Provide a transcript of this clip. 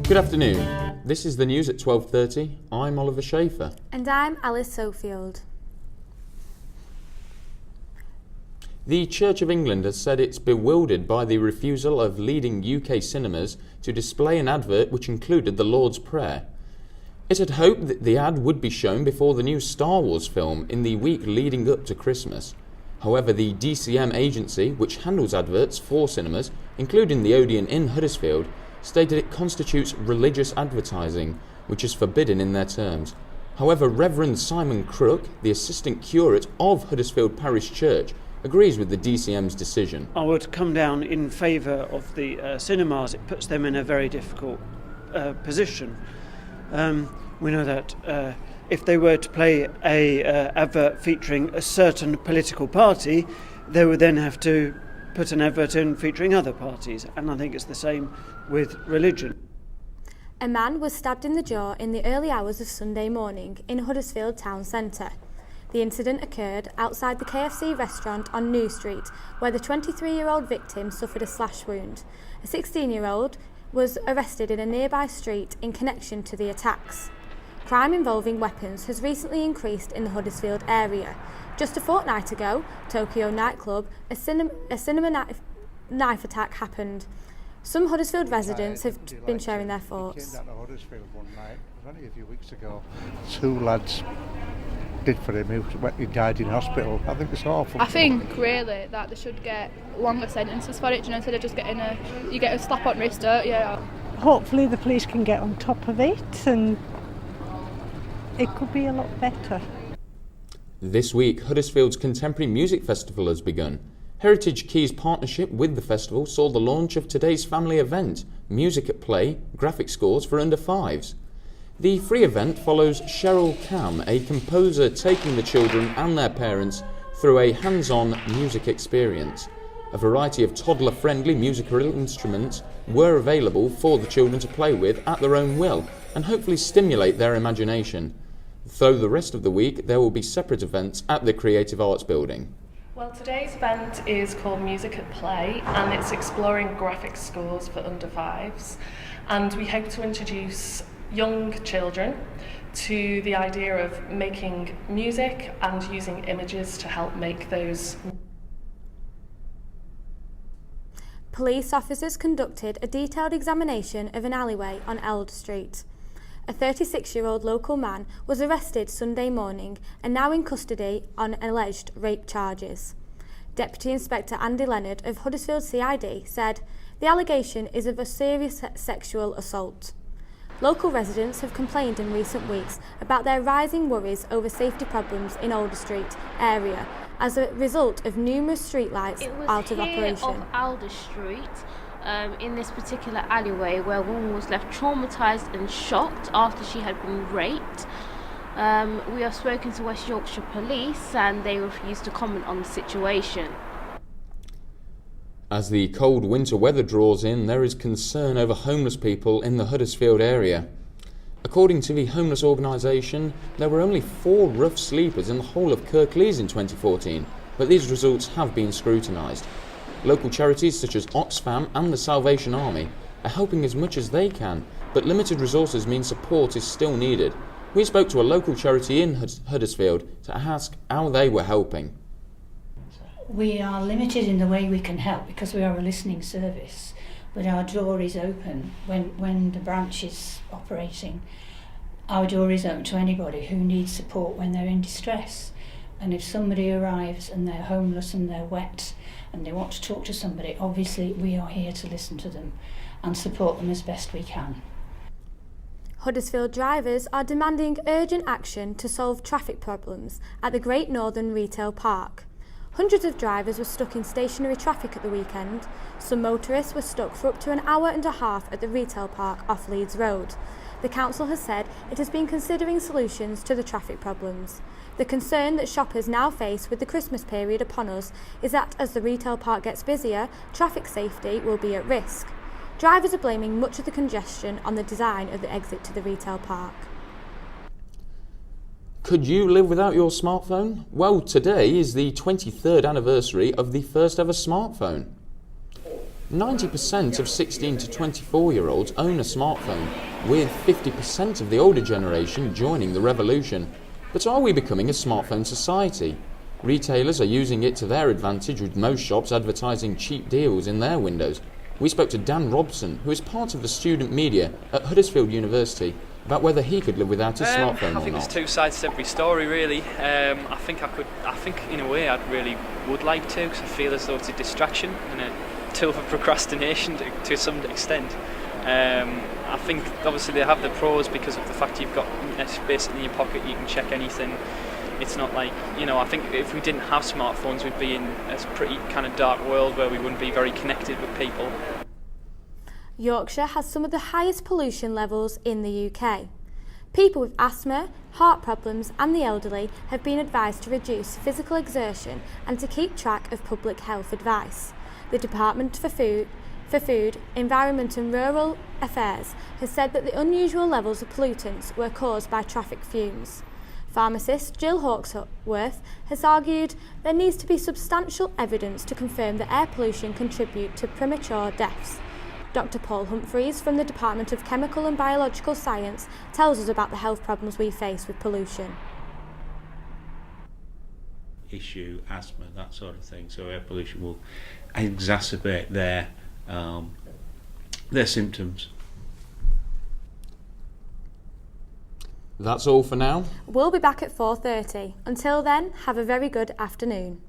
Good afternoon. This is the news at 12:30. I'm Oliver Schaefer. And I'm Alice Sofield. The Church of England has said it's bewildered by the refusal of leading UK cinemas to display an advert which included the Lord's Prayer. It had hoped that the ad would be shown before the new Star Wars film in the week leading up to Christmas. However, the DCM agency, which handles adverts for cinemas, including the Odeon in Huddersfield, stated it constitutes religious advertising, which is forbidden in their terms. However, Reverend Simon Crook, the assistant curate of Huddersfield Parish Church, agrees with the DCM's decision. I would come down in favour of the cinemas. It puts them in a very difficult position. We know that if they were to play a advert featuring a certain political party, they would then have to put an advert in featuring other parties, and I think it's the same with religion. A man was stabbed in the jaw in the early hours of Sunday morning in Huddersfield town centre. The incident occurred outside the KFC restaurant on New Street, where the 23-year-old victim suffered a slash wound. A 16-year-old was arrested in a nearby street in connection to the attacks. Crime involving weapons has recently increased in the Huddersfield area. Just a fortnight ago, Tokyo nightclub, a cinema knife attack happened. Some Huddersfield residents have been sharing their thoughts. He came down to Huddersfield one night, it was only a few weeks ago. Two lads did for him, he died in hospital. I think it's awful. I think really that they should get longer sentences for it, you know, instead of just getting you get a slap on wrist, yeah. Hopefully the police can get on top of it and it could be a lot better. This week, Huddersfield's Contemporary Music Festival has begun. Heritage Key's partnership with the festival saw the launch of today's family event, Music at Play, graphic scores for under fives. The free event follows Cheryl Cam, a composer taking the children and their parents through a hands-on music experience. A variety of toddler-friendly musical instruments were available for the children to play with at their own will and hopefully stimulate their imagination. Though the rest of the week there will be separate events at the Creative Arts Building. Well, today's event is called Music at Play, and it's exploring graphic scores for under fives. And we hope to introduce young children to the idea of making music and using images to help make those. Police officers conducted a detailed examination of an alleyway on Eld Street. A 36-year-old local man was arrested Sunday morning and now in custody on alleged rape charges. Deputy Inspector Andy Leonard of Huddersfield CID said the allegation is of a serious sexual assault. Local residents have complained in recent weeks about their rising worries over safety problems in Alder Street area as a result of numerous streetlights out of operation. It was here of Alder Street, in this particular alleyway, where a woman was left traumatised and shocked after she had been raped. We have spoken to West Yorkshire Police and they refused to comment on the situation. As the cold winter weather draws in, there is concern over homeless people in the Huddersfield area. According to the homeless organisation, there were only 4 rough sleepers in the whole of Kirklees in 2014, but these results have been scrutinised. Local charities such as Oxfam and the Salvation Army are helping as much as they can, but limited resources mean support is still needed. We spoke to a local charity in Huddersfield to ask how they were helping. We are limited in the way we can help because we are a listening service, but our door is open when the branch is operating. Our door is open to anybody who needs support when they're in distress. And if somebody arrives and they're homeless and they're wet and they want to talk to somebody, obviously we are here to listen to them and support them as best we can. Huddersfield drivers are demanding urgent action to solve traffic problems at the Great Northern Retail Park. Hundreds of drivers were stuck in stationary traffic at the weekend. Some motorists were stuck for up to an hour and a half at the retail park off Leeds Road. The council has said it has been considering solutions to the traffic problems. The concern that shoppers now face with the Christmas period upon us is that as the retail park gets busier, traffic safety will be at risk. Drivers are blaming much of the congestion on the design of the exit to the retail park. Could you live without your smartphone? Well, today is the 23rd anniversary of the first ever smartphone. 90% of 16 to 24-year-olds own a smartphone, with 50% of the older generation joining the revolution. But are we becoming a smartphone society? Retailers are using it to their advantage, with most shops advertising cheap deals in their windows. We spoke to Dan Robson, who is part of the student media at Huddersfield University, about whether he could live without his smartphone or not. I think there's two sides to every story, really. I think in a way I really would like to, because I feel as though it's a distraction and a tool for procrastination to some extent. I think obviously they have the pros because of the fact you've got space in your pocket, you can check anything. It's not like, I think if we didn't have smartphones, we'd be in a pretty kind of dark world where we wouldn't be very connected with people. Yorkshire has some of the highest pollution levels in the UK. People with asthma, heart problems and the elderly have been advised to reduce physical exertion and to keep track of public health advice. The Department for Food, Environment and Rural Affairs has said that the unusual levels of pollutants were caused by traffic fumes. Pharmacist Jill Hawksworth has argued there needs to be substantial evidence to confirm that air pollution contributes to premature deaths. Dr. Paul Humphreys from the Department of Chemical and Biological Science tells us about the health problems we face with pollution. Issue, asthma, that sort of thing. So air pollution will exacerbate their symptoms. That's all for now. We'll be back at 4:30. Until then, have a very good afternoon.